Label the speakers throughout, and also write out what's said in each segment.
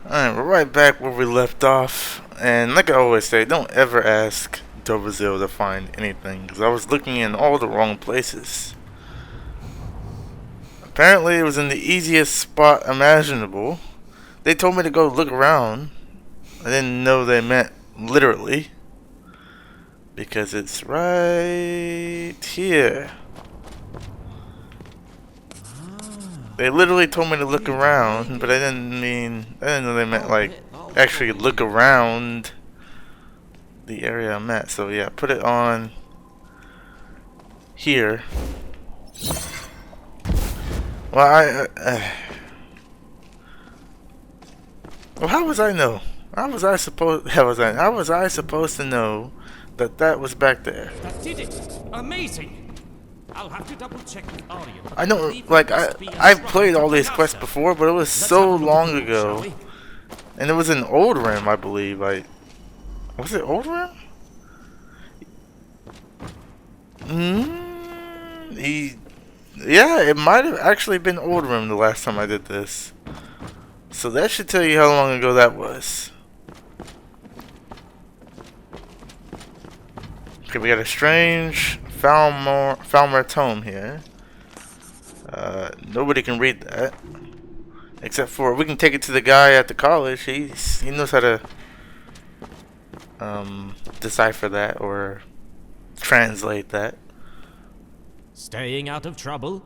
Speaker 1: Alright, we're right back where we left off. And like I always say, don't ever ask Dobazil to find anything, because I was looking in all the wrong places. Apparently it was in the easiest spot imaginable. They told me to go look around. I didn't know they meant literally, because it's right here. They literally told me to look around, but I didn't know they meant like actually look around the area I'm at. So yeah, put it on here. Well, well, how was I know? How was I supposed to know that that was back there?
Speaker 2: That did it! Amazing! I'll have to double check with Arya.
Speaker 1: I know, like I've played all these quests before, but it was so long ago, and it was in Old Rim, I believe. Like, was it Old Rim? Yeah, it might have actually been Old Rim the last time I did this. So that should tell you how long ago that was. Okay, we got a strange Falmer tome here. Nobody can read that, except for we can take it to the guy at the college. He knows how to decipher that or translate that.
Speaker 2: Staying out of trouble?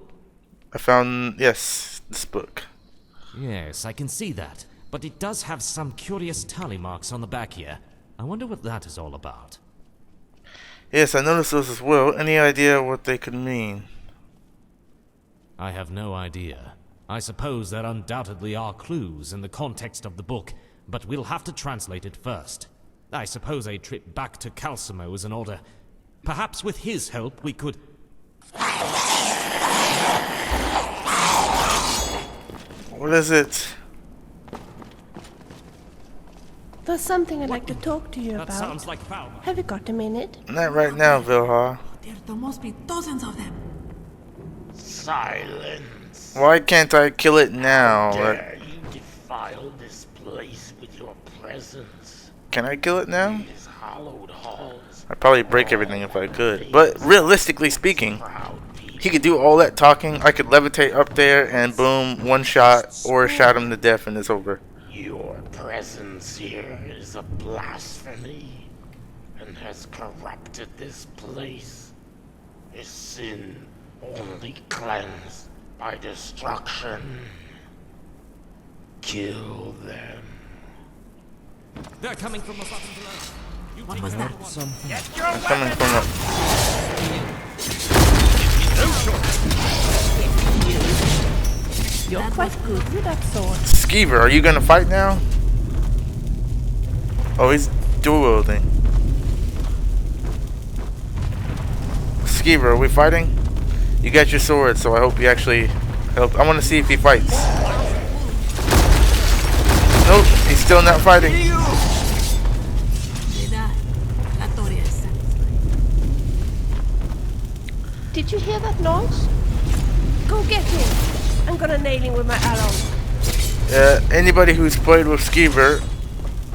Speaker 1: I found, yes, this book.
Speaker 2: Yes, I can see that. But it does have some curious tally marks on the back here. I wonder what that is all about.
Speaker 1: Yes, I noticed those as well. Any idea what they could mean?
Speaker 2: I have no idea. I suppose there undoubtedly are clues in the context of the book, but we'll have to translate it first. I suppose a trip back to Calcimo is in order. Perhaps with his help we could...
Speaker 1: What is it?
Speaker 3: There's something I'd like to talk to you
Speaker 2: That
Speaker 3: about.
Speaker 2: sounds like foul.
Speaker 3: Have you got a minute?
Speaker 1: Not right now, Vilha.
Speaker 4: There must be dozens of them.
Speaker 5: Silence!
Speaker 1: Why can't I kill it now?
Speaker 5: Dare you defile this place with your presence?
Speaker 1: Can I kill it now?
Speaker 5: These hallowed halls.
Speaker 1: I'd probably break everything if I could. But realistically speaking,
Speaker 5: Proud people.
Speaker 1: he could do all that talking. I could levitate up there and boom, one shot or shot him to death and it's over.
Speaker 5: Your presence here is a blasphemy and has corrupted this place. Is sin only cleansed by destruction? Kill them.
Speaker 2: They're coming from above and below. You
Speaker 4: What
Speaker 2: take
Speaker 4: was
Speaker 2: care
Speaker 4: that?
Speaker 2: of one.
Speaker 4: Something.
Speaker 1: I'm coming from up.
Speaker 3: You're quite good with that sword.
Speaker 1: Skeever, are you gonna fight now? Oh, he's dual wielding. Skeever, are we fighting? You got your sword, so I hope you actually help. I want to see if he fights. Nope, he's still not fighting.
Speaker 3: Did you hear that noise? Go get him. I'm gonna nail him with my arrow.
Speaker 1: Anybody who's played with Skeever,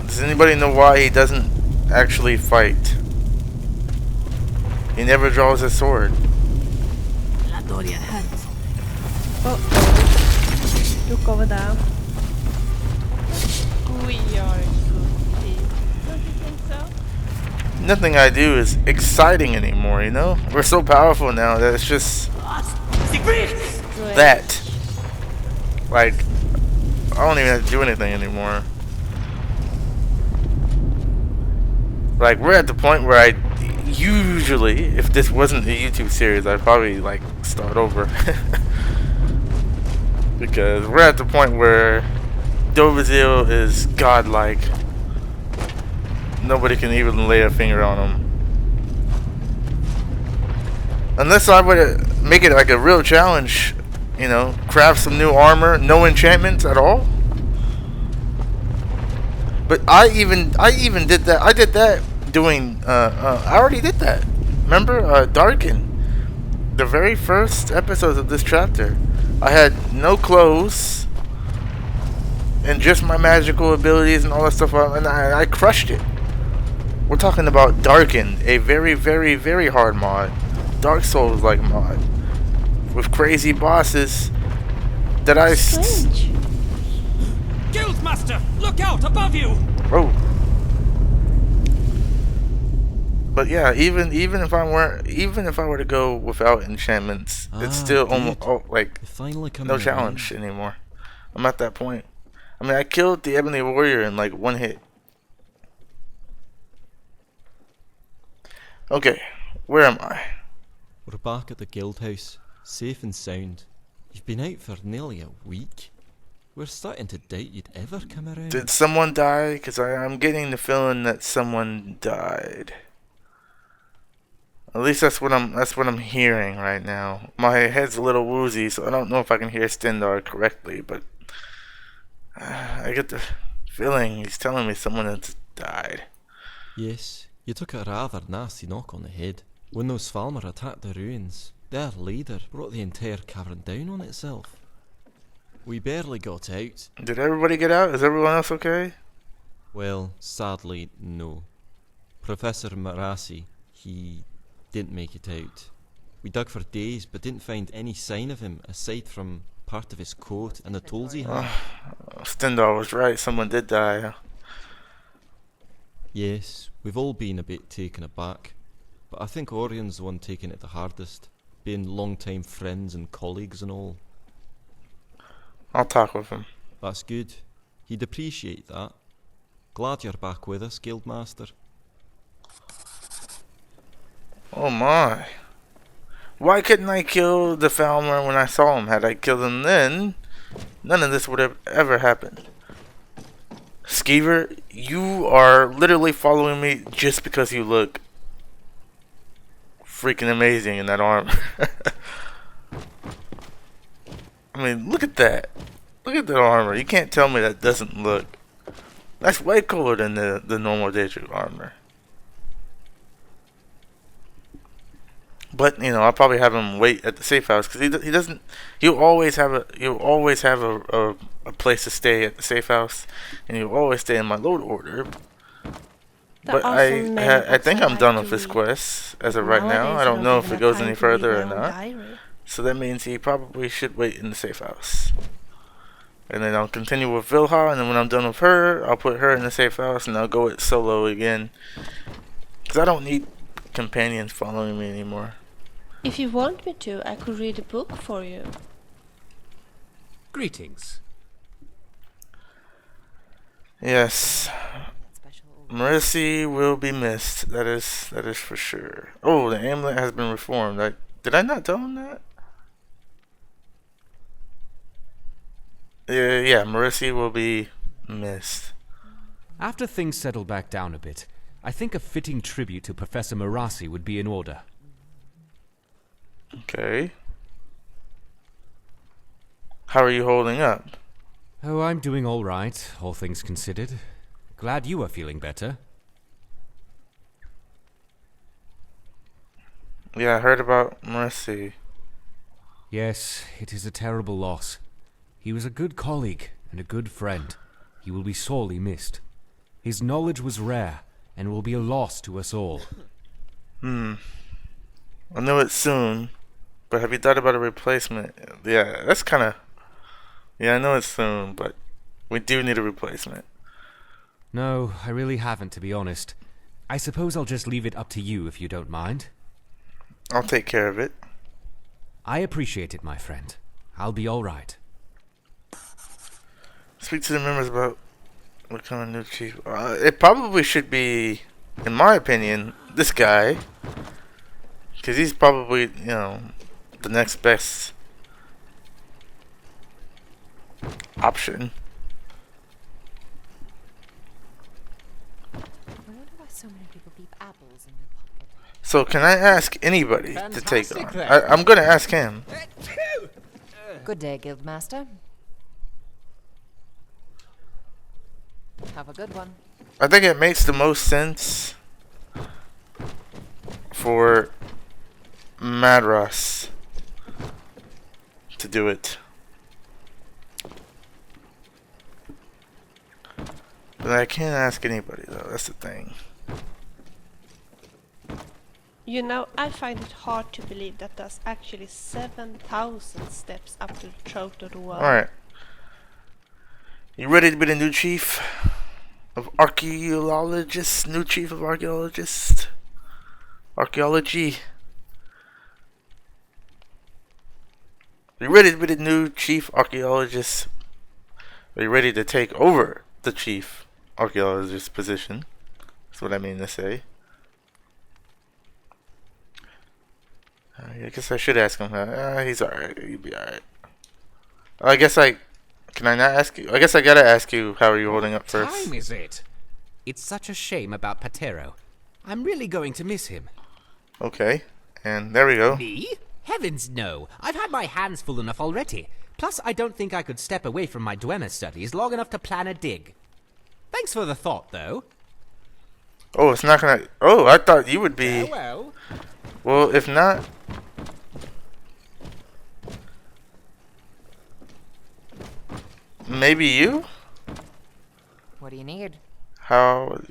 Speaker 1: does anybody know why he doesn't actually fight? He never draws his sword.
Speaker 3: Uh-oh. Look over there. We are a good team. Don't you think so?
Speaker 1: Nothing I do is exciting anymore, you know? We're so powerful now that it's just that. Like, I don't even have to do anything anymore. Like, we're at the point where I usually, if this wasn't a YouTube series, I'd probably like start over. Because we're at the point where Dobazil is godlike. Nobody can even lay a finger on him. Unless I would make it like a real challenge, you know, craft some new armor, no enchantments at all. But I even did that. I did that doing I already did that. Remember Darken? The very first episodes of this chapter. I had no clothes and just my magical abilities and all that stuff, and I crushed it. We're talking about Darkened, a very, very, very hard mod, Dark Souls like mod, with crazy bosses that I.
Speaker 3: Strange.
Speaker 2: Guildmaster, look out above you!
Speaker 1: Oh. But yeah, even if I were to go without enchantments, it's still almost like no challenge anymore. I'm at that point. I mean, I killed the Ebony Warrior in like one hit. Okay, where am I?
Speaker 6: We're back at the guild house, safe and sound. You've been out for nearly a week. We're starting to doubt you'd ever come around.
Speaker 1: Did someone die? Because I'm getting the feeling that someone died. At least that's what I'm hearing right now. My head's a little woozy, so I don't know if I can hear Stendar correctly, but I get the feeling he's telling me someone has died.
Speaker 6: Yes, you took a rather nasty knock on the head. When those Falmer attacked the ruins, their leader brought the entire cavern down on itself. We barely got out.
Speaker 1: Did everybody get out? Is everyone else okay?
Speaker 6: Well, sadly, no. Professor Marassi, he didn't make it out. We dug for days, but didn't find any sign of him, aside from part of his coat and the tools he had.
Speaker 1: Stendar was right, someone did die.
Speaker 6: Yes, we've all been a bit taken aback, but I think Orion's the one taking it the hardest, being long-time friends and colleagues and all.
Speaker 1: I'll talk with him.
Speaker 6: That's good. He'd appreciate that. Glad you're back with us, Guildmaster.
Speaker 1: Oh my. Why couldn't I kill the Falmer when I saw him? Had I killed him then, none of this would have ever happened. Skeever, you are literally following me just because you look freaking amazing in that armor. I mean, look at that. Look at that armor. You can't tell me that doesn't look. That's way cooler than the normal Daedric armor. But you know, I'll probably have him wait at the safe house because he doesn't. You always have a place to stay at the safe house, and you always stay in my load order. But I think I'm done with this quest as of right now. I don't know if it goes any further or not. So that means he probably should wait in the safe house. And then I'll continue with Vilha, and then when I'm done with her, I'll put her in the safe house, and I'll go it solo again. Because I don't need companions following me anymore.
Speaker 3: If you want me to, I could read a book for you.
Speaker 2: Greetings.
Speaker 1: Yes. Mercy will be missed. That is for sure. Oh, the amulet has been reformed. Did I not tell him that? Yeah, Mercy will be missed.
Speaker 7: After things settle back down a bit, I think a fitting tribute to Professor Marassi would be in order.
Speaker 1: Okay. How are you holding up?
Speaker 7: Oh, I'm doing all right, all things considered. Glad you are feeling better.
Speaker 1: Yeah, I heard about Mercy.
Speaker 7: Yes, it is a terrible loss. He was a good colleague and a good friend. He will be sorely missed. His knowledge was rare and will be a loss to us all.
Speaker 1: I know it's soon, but have you thought about a replacement? Yeah, that's kind of... Yeah, I know it's soon, but we do need a replacement.
Speaker 7: No, I really haven't, to be honest. I suppose I'll just leave it up to you if you don't mind.
Speaker 1: I'll take care of it.
Speaker 7: I appreciate it, my friend. I'll be all right.
Speaker 1: Speak to the members about becoming new chief. It probably should be, in my opinion, this guy. Because he's probably, you know, the next best option.
Speaker 8: I wonder why so many people keep apples in their pocket.
Speaker 1: So can I ask anybody to take on? I'm going to ask him.
Speaker 8: Good day, Guildmaster. Have a good one.
Speaker 1: I think it makes the most sense for Madras to do it. But I can't ask anybody though, that's the thing.
Speaker 3: You know, I find it hard to believe that there's actually 7,000 steps up to the throat of the world.
Speaker 1: Alright. You ready to be the new chief of archaeologists? New chief of archaeologists? Archaeology. You ready to be the new chief archaeologist? Are you ready to take over the chief archaeologist position? That's what I mean to say. I guess I should ask him. He's alright. He'll be alright. I guess can I not ask you? I guess I gotta ask you, how are you holding up first?
Speaker 9: What time is it? It's such a shame about Patero. I'm really going to miss him.
Speaker 1: Okay. And there we go.
Speaker 9: Me? Heavens no. I've had my hands full enough already. Plus, I don't think I could step away from my Dwemer studies long enough to plan a dig. Thanks for the thought, though.
Speaker 1: Oh, it's not gonna... Oh, I thought you would be...
Speaker 9: Well.
Speaker 1: Well, if not... Maybe you?
Speaker 8: What do you need?
Speaker 1: What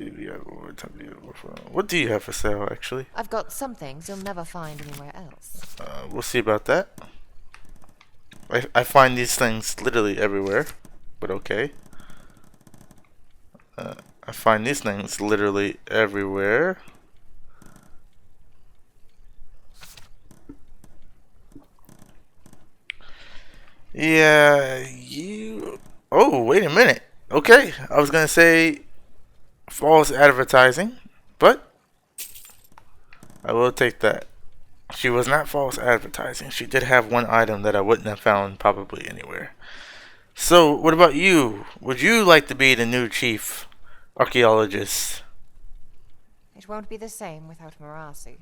Speaker 1: do you have for sale, actually?
Speaker 8: I've got some things you'll never find anywhere else.
Speaker 1: We'll see about that. I find these things literally everywhere, but okay. I find these things literally everywhere. Yeah, you... Oh, wait a minute. Okay, I was gonna say false advertising, but I will take that. She was not false advertising. She did have one item that I wouldn't have found probably anywhere. So, what about you? Would you like to be the new chief archaeologist?
Speaker 8: It won't be the same without Marasi.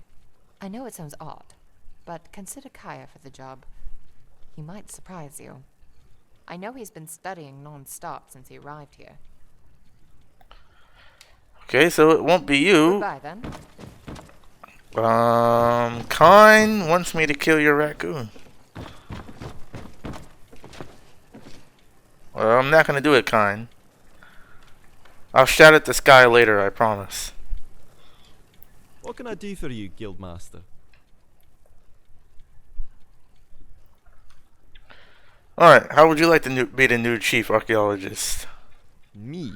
Speaker 8: I know it sounds odd, but consider Kaya for the job. He might surprise you. I know he's been studying non-stop since he arrived here.
Speaker 1: Okay, so it won't be you.
Speaker 8: Goodbye, then.
Speaker 1: Kine wants me to kill your raccoon. Well, I'm not gonna do it, Kine. I'll shout at the sky later, I promise.
Speaker 6: What can I do for you, Guildmaster?
Speaker 1: Alright, how would you like to be the new chief archaeologist?
Speaker 6: Me?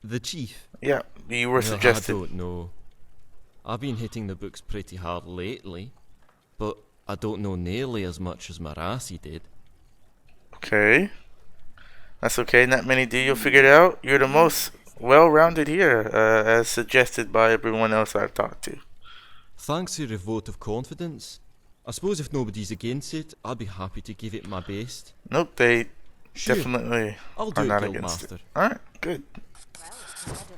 Speaker 6: The chief?
Speaker 1: Yeah, you were suggested.
Speaker 6: I don't know. I've been hitting the books pretty hard lately, but I don't know nearly as much as Marasi did.
Speaker 1: Okay. That's okay, not many do. You'll figure it out. You're the most well-rounded here, as suggested by everyone else I've talked to.
Speaker 6: Thanks for your vote of confidence. I suppose if nobody's against it, I'd be happy to give it my best.
Speaker 1: Nope, they
Speaker 6: Sure.
Speaker 1: definitely
Speaker 6: I'll do
Speaker 1: are
Speaker 6: it,
Speaker 1: not against it.
Speaker 6: Guildmaster.
Speaker 1: Alright, good.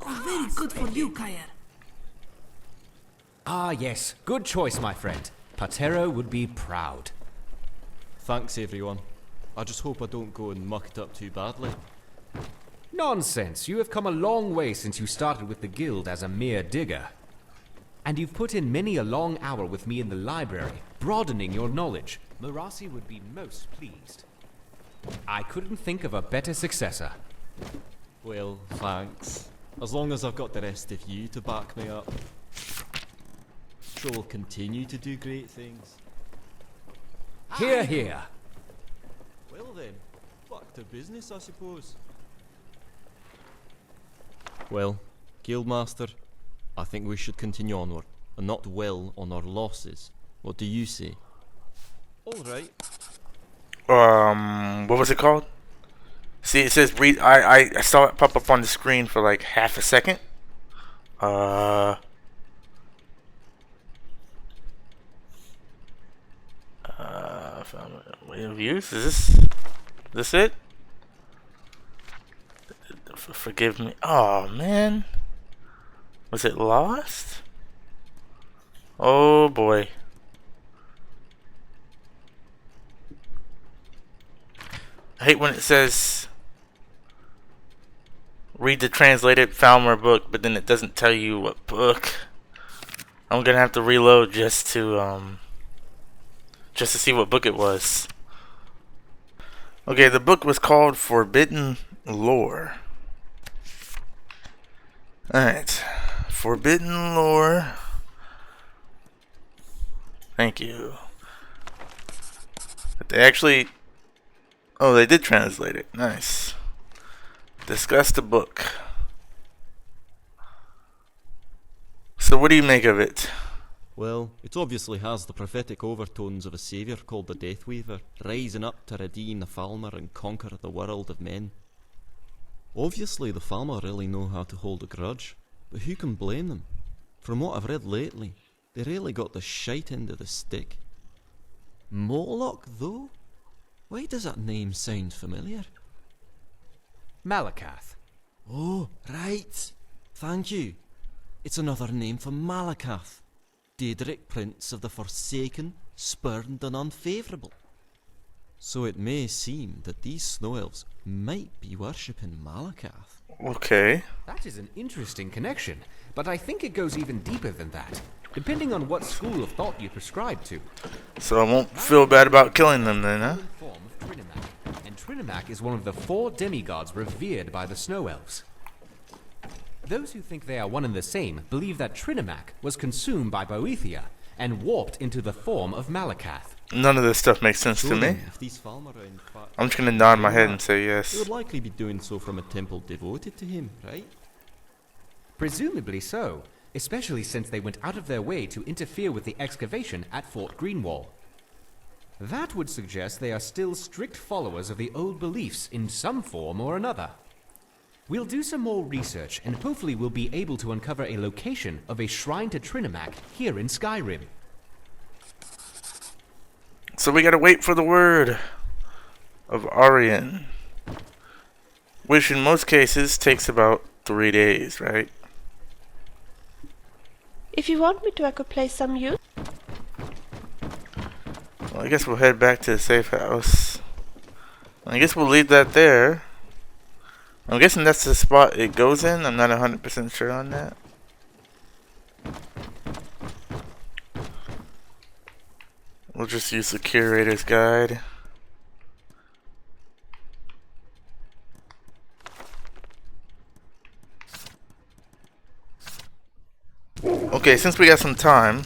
Speaker 4: Oh, very good for you, Kaya.
Speaker 7: Ah, yes. Good choice, my friend. Patero would be proud.
Speaker 6: Thanks, everyone. I just hope I don't go and muck it up too badly.
Speaker 7: Nonsense. You have come a long way since you started with the guild as a mere digger. And you've put in many a long hour with me in the library, broadening your knowledge. Marasi would be most pleased. I couldn't think of a better successor.
Speaker 6: Well, thanks. As long as I've got the rest of you to back me up. Sure we'll continue to do great things.
Speaker 7: Hear, hear.
Speaker 6: Well then, back to business, I suppose. Well, Guildmaster, I think we should continue onward, and not dwell on our losses. What do you say? Alright.
Speaker 1: What was it called? See, it says read. I saw it pop up on the screen for like half a second. Reviews? Is this it? Forgive me. Oh man, was it lost? Oh boy. I hate when it says read the translated Falmer book, but then it doesn't tell you what book. I'm gonna have to reload just to see what book it was. Okay, the book was called Forbidden Lore. Alright. Forbidden lore. Thank you. But they actually... Oh, they did translate it. Nice. Discuss the book. So what do you make of it?
Speaker 6: Well, it obviously has the prophetic overtones of a saviour called the Deathweaver, rising up to redeem the Falmer and conquer the world of men. Obviously the Falmer really know how to hold a grudge, but who can blame them? From what I've read lately, they really got the shite end of the stick. Moloch, though? Why does that name sound familiar?
Speaker 7: Malakath.
Speaker 6: Oh, right. Thank you. It's another name for Malakath, Daedric Prince of the Forsaken, Spurned and Unfavourable. So it may seem that these snow elves might be worshipping Malakath.
Speaker 1: Okay.
Speaker 7: That is an interesting connection, but I think it goes even deeper than that, depending on what school of thought you prescribe to.
Speaker 1: So I won't feel bad about killing them then, huh?
Speaker 7: Form of Trinimac, and Trinimac is one of the 4 demigods revered by the snow elves. Those who think they are one and the same believe that Trinimac was consumed by Boethia and warped into the form of Malakath.
Speaker 1: None of this stuff makes sense to me.
Speaker 6: If these Falmer are in fact
Speaker 1: I'm just gonna nod my head and say
Speaker 6: they
Speaker 1: yes.
Speaker 6: would likely be doing so from a temple devoted to him, right?
Speaker 7: Presumably so, especially since they went out of their way to interfere with the excavation at Fort Greenwall. That would suggest they are still strict followers of the old beliefs in some form or another. We'll do some more research and hopefully we'll be able to uncover a location of a shrine to Trinimac here in Skyrim.
Speaker 1: So we gotta wait for the word of Aryan, which in most cases takes about 3 days, right?
Speaker 3: If you want me to, I could play some music.
Speaker 1: Well, I guess we'll head back to the safe house. I guess we'll leave that there. I'm guessing that's the spot it goes in. I'm not 100% sure on that. We'll just use the curator's guide. Okay, since we got some time,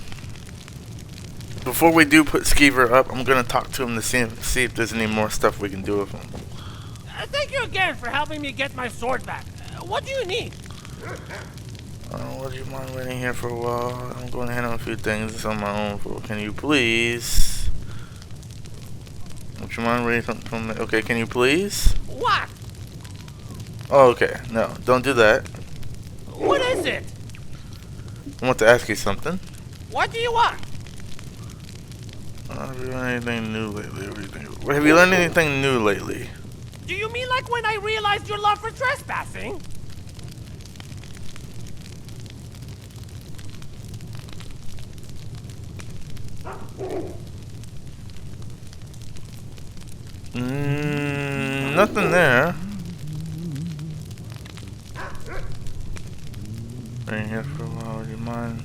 Speaker 1: before we do put Skeever up, I'm gonna talk to him to see if there's any more stuff we can do with him.
Speaker 5: Thank you again for helping me get my sword back. What do you need?
Speaker 1: Would you mind waiting here for a while? I'm going to handle a few things on my own. Can you please? Would you mind waiting from me? Okay, can you please?
Speaker 5: What?
Speaker 1: Oh, okay. No, don't do that.
Speaker 5: What is it?
Speaker 1: I want to ask you something.
Speaker 5: What do you want?
Speaker 1: Have you learned anything new lately? Have you learned anything new lately?
Speaker 5: Do you mean like when I realized your love for trespassing?
Speaker 1: Nothing there. Waiting here for a while, would you mind?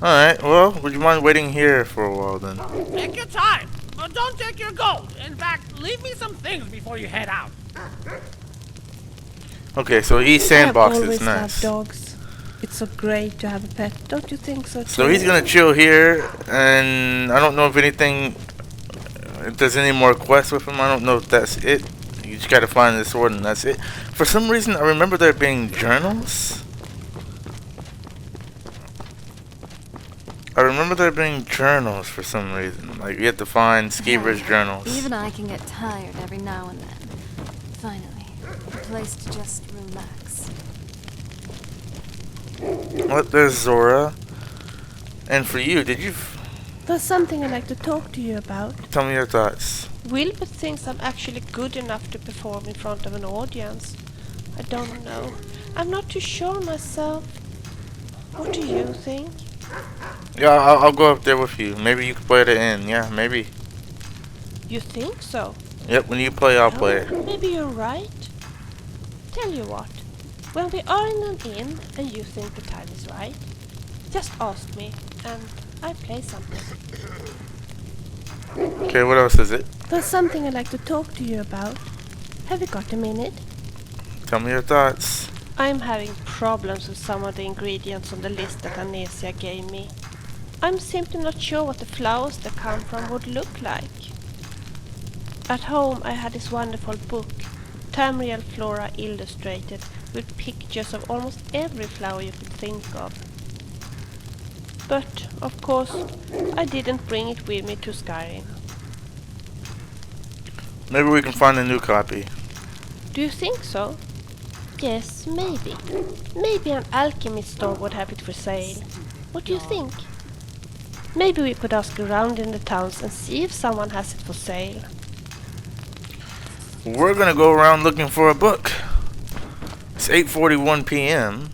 Speaker 1: Alright, well, would you mind waiting here for a while then?
Speaker 5: Take your time, but don't take your gold. In fact, leave me some things before you head out.
Speaker 1: Okay, so Sandbox
Speaker 3: I've
Speaker 1: is
Speaker 3: always
Speaker 1: nice.
Speaker 3: loved dogs. It's so great to have a pet, don't you think so too?
Speaker 1: So he's gonna chill here, and I don't know if there's any more quests with him. I don't know if that's it. You just gotta find the sword and that's it. For some reason, I remember there being journals. For some reason. Like, you have to find Skeever's journals.
Speaker 10: Even I can get tired every now and then. Finally, a place to just relax.
Speaker 1: What, there's Zora. And for you, did you...
Speaker 3: There's something I'd like to talk to you about.
Speaker 1: Tell me your thoughts.
Speaker 3: Wilbur thinks I'm actually good enough to perform in front of an audience. I don't know. I'm not too sure myself. What do you think?
Speaker 1: Yeah, I'll go up there with you. Maybe you can play at the end. Yeah, maybe.
Speaker 3: You think so?
Speaker 1: Yep, when you play, I'll play.
Speaker 3: Maybe you're right. Tell you what. When we are in an inn and you think the time is right, just ask me and I'll play something.
Speaker 1: Okay, what else is it?
Speaker 3: There's something I'd like to talk to you about. Have you got a minute?
Speaker 1: Tell me your thoughts.
Speaker 3: I'm having problems with some of the ingredients on the list that Anesia gave me. I'm simply not sure what the flowers that come from would look like. At home I had this wonderful book, Tamriel Flora Illustrated, with pictures of almost every flower you could think of. But, of course, I didn't bring it with me to Skyrim.
Speaker 1: Maybe we can find a new copy.
Speaker 3: Do you think so? Yes, maybe. Maybe an alchemist store would have it for sale. What do you think? Maybe we could ask around in the towns and see if someone has it for sale.
Speaker 1: We're gonna go around looking for a book. It's 8:41 p.m.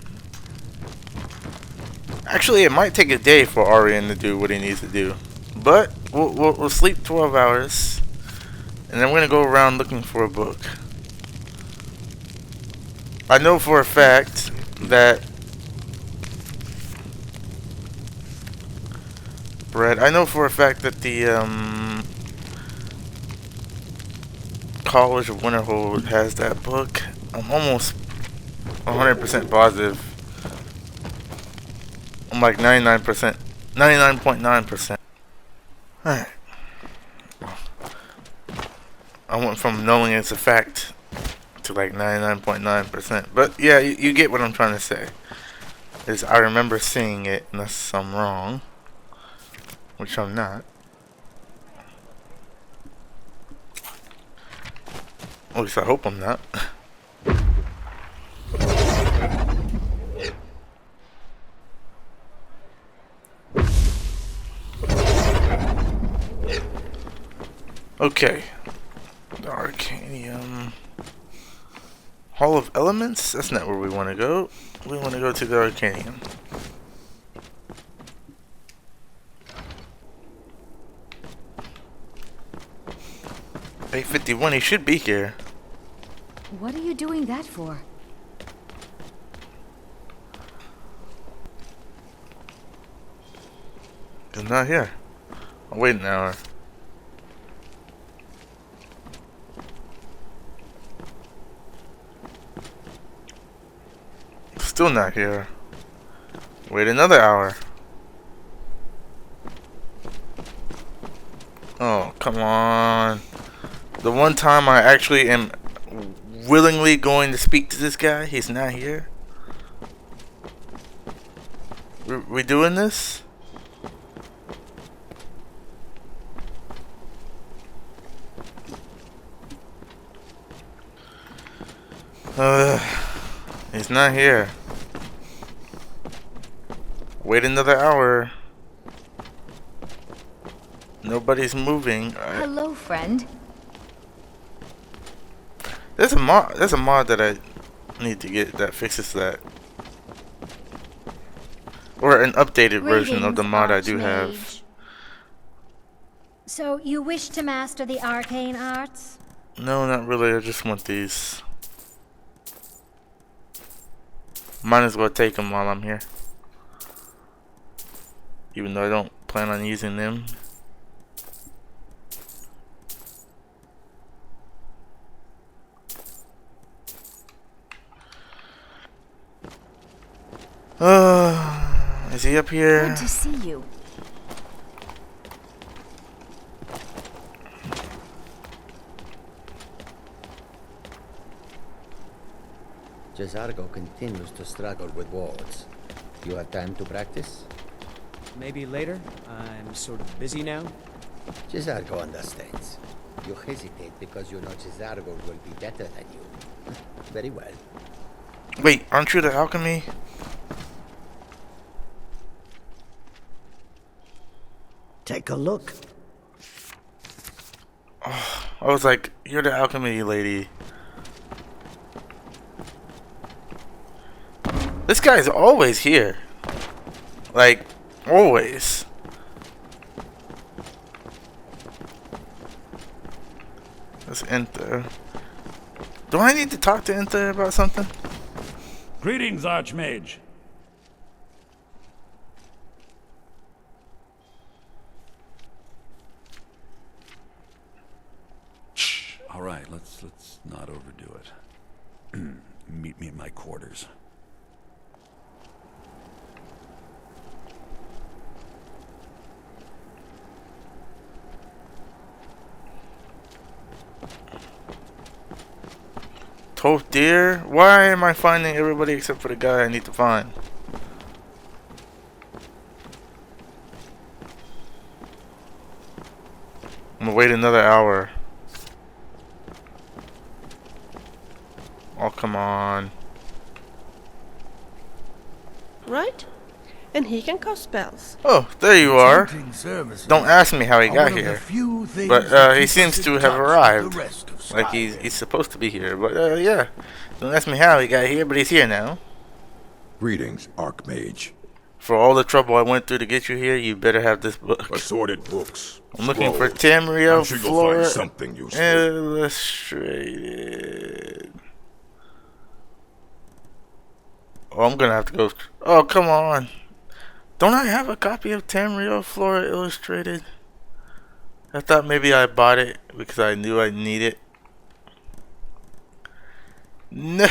Speaker 1: Actually, it might take a day for Arian to do what he needs to do. But we'll sleep 12 hours. And then we're gonna go around looking for a book. I know for a fact that the College of Winterhold has that book. I'm almost 100% positive. I'm like 99%, 99.9%. Alright. I went from knowing it's a fact to like 99.9%. But yeah, you get what I'm trying to say. Is I remember seeing it unless I'm wrong. Which I'm not. At least I hope I'm not. Okay. The Arcanium. Hall of Elements? That's not where we want to go. We want to go to the Arcanium. $8:51, he should be here.
Speaker 11: What are you doing that for?
Speaker 1: He's not here. I'll wait an hour. Still not here. Wait another hour. Oh, come on. The one time I actually am willingly going to speak to this guy, he's not here. We doing this? He's not here. Wait another hour. Nobody's moving.
Speaker 11: Hello, friend.
Speaker 1: There's a mod that I need to get that fixes that. Or an updated version of the mod I do have.
Speaker 12: So you wish to master the arcane arts?
Speaker 1: No, not really. I just want these. Might as well take them while I'm here. Even though I don't plan on using them. Is he up here?
Speaker 11: Good to see you.
Speaker 13: Ch.7 continues to struggle with wards. You have time to practice?
Speaker 14: Maybe later. I'm sort of busy now.
Speaker 13: Ch.7 understands. You hesitate because you know Ch.7 will be better than you. Very well.
Speaker 1: Wait, aren't you the alchemy?
Speaker 13: Take a look.
Speaker 1: Oh, I was like, you're the alchemy lady. This guy's always here. Like, always. Let's enter. Do I need to talk to Enter about something?
Speaker 15: Greetings, Archmage. All right, let's not overdo it. Meet meet me in my quarters.
Speaker 1: Tough deer? Why am I finding everybody except for the guy I need to find? I'm gonna wait another hour. Oh, come on.
Speaker 3: Right? And he can cast spells.
Speaker 1: Oh, there you are. Don't ask me how he got here. But he seems to have arrived. Like he's supposed to be here. But yeah. Don't ask me how he got here, but he's here now.
Speaker 16: Greetings, Archmage.
Speaker 1: For all the trouble I went through to get you here, you better have this book.
Speaker 16: Assorted books.
Speaker 1: I'm looking for Tamriel
Speaker 16: Sure
Speaker 1: Flora
Speaker 16: something useful.
Speaker 1: Illustrated. Oh, I'm gonna have to go. Oh, come on. Don't I have a copy of Tamriel Flora Illustrated? I thought maybe I bought it because I knew I'd need it. No,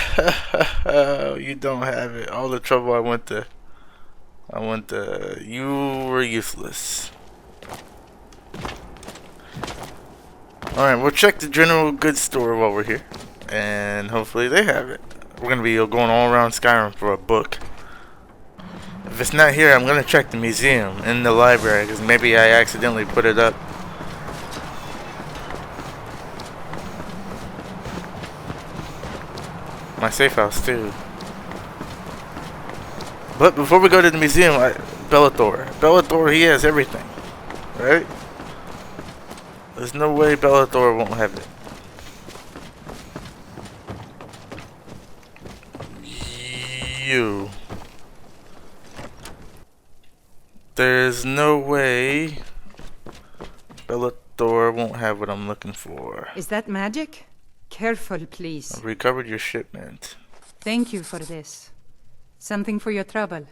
Speaker 1: you don't have it. All the trouble I went to. You were useless. Alright, we'll check the general goods store while we're here. And hopefully they have it. We're gonna be going all around Skyrim for a book. If it's not here, I'm gonna check the museum and the library, because maybe I accidentally put it up. My safe house too. But before we go to the museum, Bellator, he has everything, right? There's no way Bellator won't have it. There's no way Bellator won't have what I'm looking for.
Speaker 17: Is that magic? Careful, please.
Speaker 1: I've recovered your shipment.
Speaker 17: Thank you for this. Something for your trouble.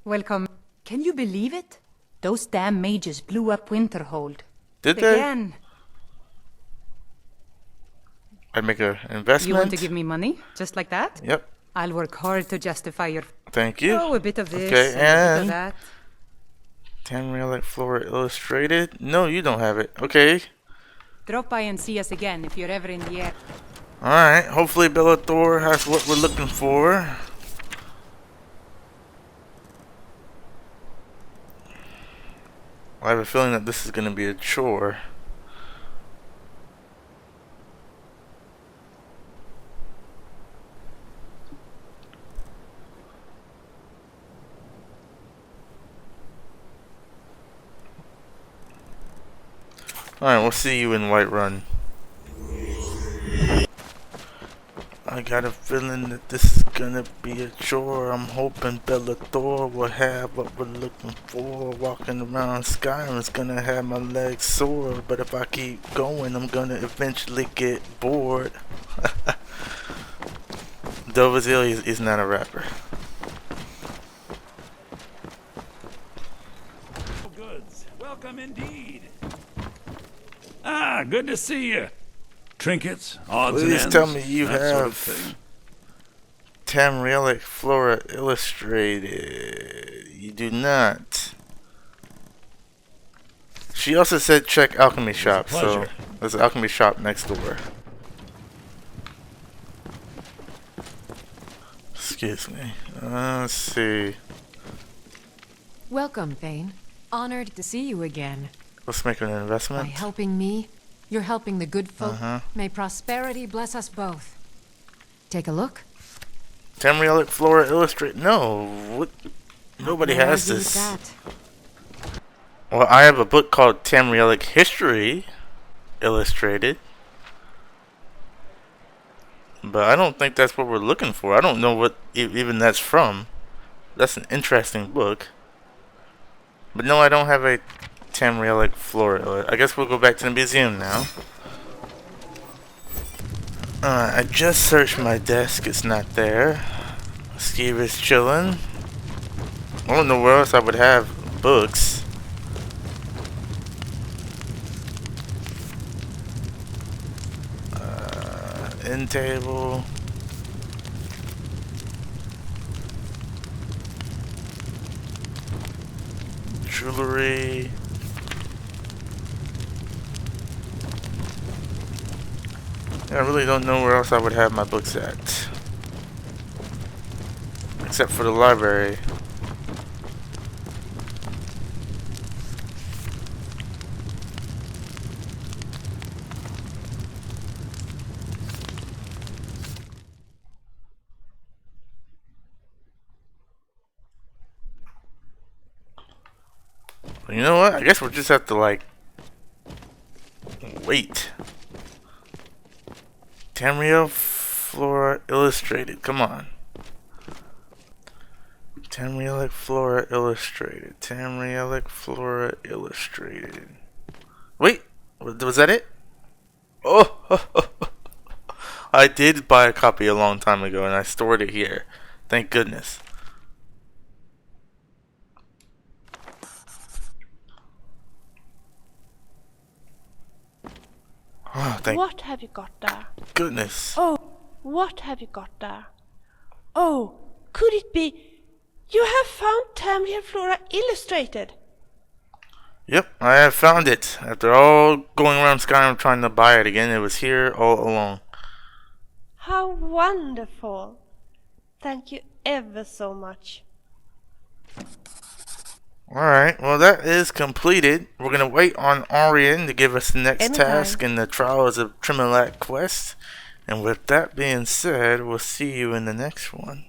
Speaker 17: Welcome. Can you believe it? Those damn mages blew up Winterhold.
Speaker 1: Did they?
Speaker 17: Again.
Speaker 1: I'd make an investment.
Speaker 17: You want to give me money? Just like that?
Speaker 1: Yep.
Speaker 17: I'll work hard to justify your...
Speaker 1: Thank you.
Speaker 17: Oh, a bit of this,
Speaker 1: okay,
Speaker 17: and a bit of
Speaker 1: and
Speaker 17: that.
Speaker 1: Tamriel Flora Illustrated? No, you don't have it. Okay.
Speaker 17: Drop by and see us again if you're ever in the air.
Speaker 1: Alright, hopefully Bellator has what we're looking for. I have a feeling that this is going to be a chore. Alright, we'll see you in Whiterun. I got a feeling that this is gonna be a chore. I'm hoping Bellator will have what we're looking for. Walking around Skyrim is gonna have my legs sore, but if I keep going, I'm gonna eventually get bored. Dovazil is not a rapper.
Speaker 15: Goods. Welcome indeed. Ah, good to see you. Trinkets, odds and ends.
Speaker 1: Please tell me you
Speaker 15: that
Speaker 1: have
Speaker 15: sort of thing.
Speaker 1: Tamriel Flora Illustrated. You do not. She also said check alchemy shop, so there's an alchemy shop next door. Excuse me. Let's see.
Speaker 8: Welcome, Thane. Honored to see you again.
Speaker 1: Let's make an investment.
Speaker 8: By helping me, you're helping the good folk. May prosperity bless us both. Take a look.
Speaker 1: Tamriel Flora Illustrated. No, what? Nobody has
Speaker 8: idea
Speaker 1: this.
Speaker 8: that.
Speaker 1: Well, I have a book called Tamrielic History Illustrated. But I don't think that's what we're looking for. I don't know what even that's from. That's an interesting book. But no, I don't have a Tamrielic Flora. I guess we'll go back to the museum now. I just searched my desk. It's not there. Steve is chilling. I don't know where else I would have books. end table. Jewelry. I really don't know where else I would have my books at. Except for the library. You know what? I guess we'll just have to, like, wait. Tamriel Flora Illustrated. Come on. Tamrielic Flora Illustrated. Tamrielic Flora Illustrated. Wait, was that it? Oh, I did buy a copy a long time ago and I stored it here. Thank goodness. Oh, thank
Speaker 3: What have you got there?
Speaker 1: goodness.
Speaker 3: Oh, what have you got there? Oh, could it be you have found Tamriel Flora Illustrated?
Speaker 1: Yep, I have found it. After all going around Skyrim trying to buy it again, it was here all along.
Speaker 3: How wonderful. Thank you ever so much.
Speaker 1: Alright, well that is completed. We're going to wait on Arian to give us the next
Speaker 3: Anytime.
Speaker 1: task in the Trials of Trinimac quest. And with that being said, we'll see you in the next one.